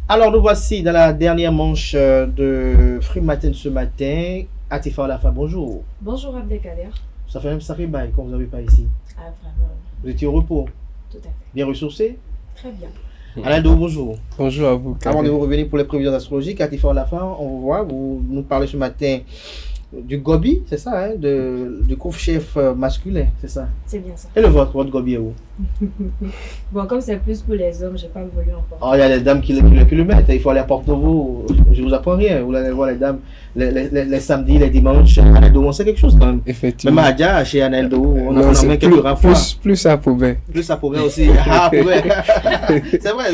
Alors, nous voici dans la dernière manche de Free Matin ce matin. Atifa Olafa, bonjour. Bonjour Abdelkader. Ça fait bail qu'on vous n'avez pas ici. Ah, vraiment, Vous étiez au repos, tout à fait. bien ressourcé. Très bien. Aldo, bonjour. Bonjour à vous. Avant de vous revenir pour les prévisions astrologiques, Atifa Olafa, on vous voit, vous nous parlez ce matin du gobi, c'est ça, hein, du couvre-chef masculin, c'est ça. C'est bien ça. Et le votre gobi est où? Bon, comme c'est plus pour les hommes, j'ai pas voulu encore. Oh, il y a les dames qui le mettent, il faut aller à Porto-Novo, je vous apprends rien, vous allez voir les dames, les samedis, les dimanches, Aneldo, on sait quelque chose quand même. Effectivement. Même à Adja, chez Aneldo, on Non, a c'est même quelques renforts. plus à Poubelle. Plus à Poubelle aussi. Ah, Poubelle. C'est vrai,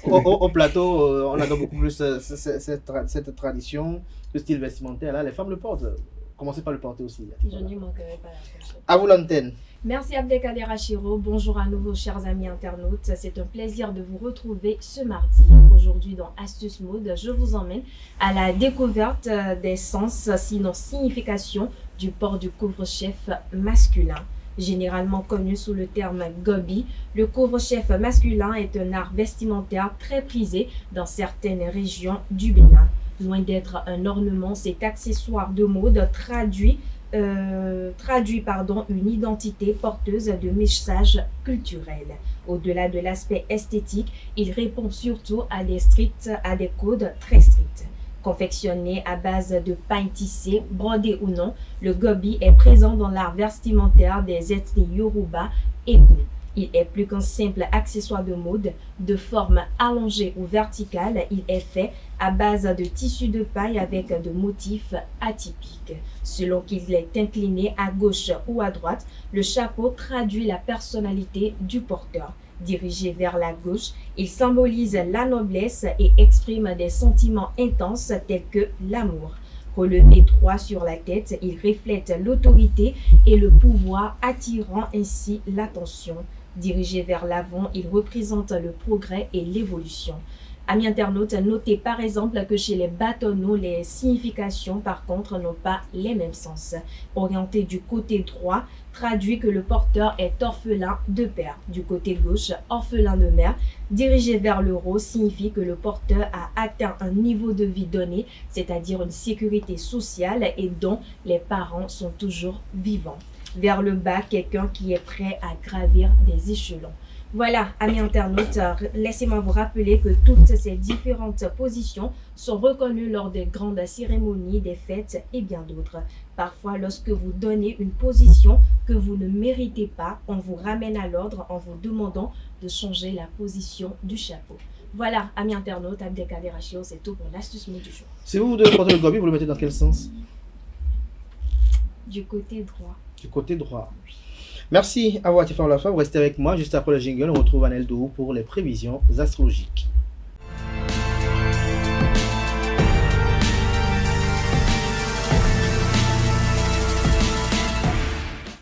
au plateau, on adore beaucoup plus cette tradition, ce style vestimentaire là, les femmes le portent. Commencez par le porter aussi. Je n'y manquerai pas la prochaine. À vous l'antenne. Merci Abdelkader Achiro. Bonjour à nouveau, chers amis internautes. C'est un plaisir de vous retrouver ce mardi. Aujourd'hui, dans Astuce Mode, je vous emmène à la découverte des sens, sinon signification, du port du couvre-chef masculin. Généralement connu sous le terme gobi, le couvre-chef masculin est un art vestimentaire très prisé dans certaines régions du Bénin. Loin d'être un ornement, cet accessoire de mode traduit une identité porteuse de messages culturels. Au-delà de l'aspect esthétique, il répond surtout à des codes très stricts. Confectionné à base de pain tissé, brodé ou non, le gobi est présent dans l'art vestimentaire des ethnies Yoruba et Kou. Il est plus qu'un simple accessoire de mode, de forme allongée ou verticale. Il est fait à base de tissu de paille avec de motifs atypiques. Selon qu'il est incliné à gauche ou à droite, le chapeau traduit la personnalité du porteur. Dirigé vers la gauche, il symbolise la noblesse et exprime des sentiments intenses tels que l'amour. Relevé droit sur la tête, il reflète l'autorité et le pouvoir, attirant ainsi l'attention. Dirigé vers l'avant, il représente le progrès et l'évolution. Amis internautes, notez par exemple que chez les bâtonnaux, les significations par contre n'ont pas les mêmes sens. Orienté du côté droit, traduit que le porteur est orphelin de père. Du côté gauche, orphelin de mère. Dirigé vers le haut signifie que le porteur a atteint un niveau de vie donné, c'est-à-dire une sécurité sociale et dont les parents sont toujours vivants. Vers le bas, quelqu'un qui est prêt à gravir des échelons. Voilà, amis internautes, laissez-moi vous rappeler que toutes ces différentes positions sont reconnues lors des grandes cérémonies, des fêtes et bien d'autres. Parfois, lorsque vous donnez une position que vous ne méritez pas, on vous ramène à l'ordre en vous demandant de changer la position du chapeau. Voilà, amis internautes, Abdelkader Achiro, c'est tout pour l'astuce mot du jour. Si vous devez porter le gobi, vous le mettez dans quel sens? Du côté droit. Du côté droit. Merci à vous, Atifa Olafa. Vous restez avec moi. Juste après le jingle, on retrouve Aneldo pour les prévisions astrologiques.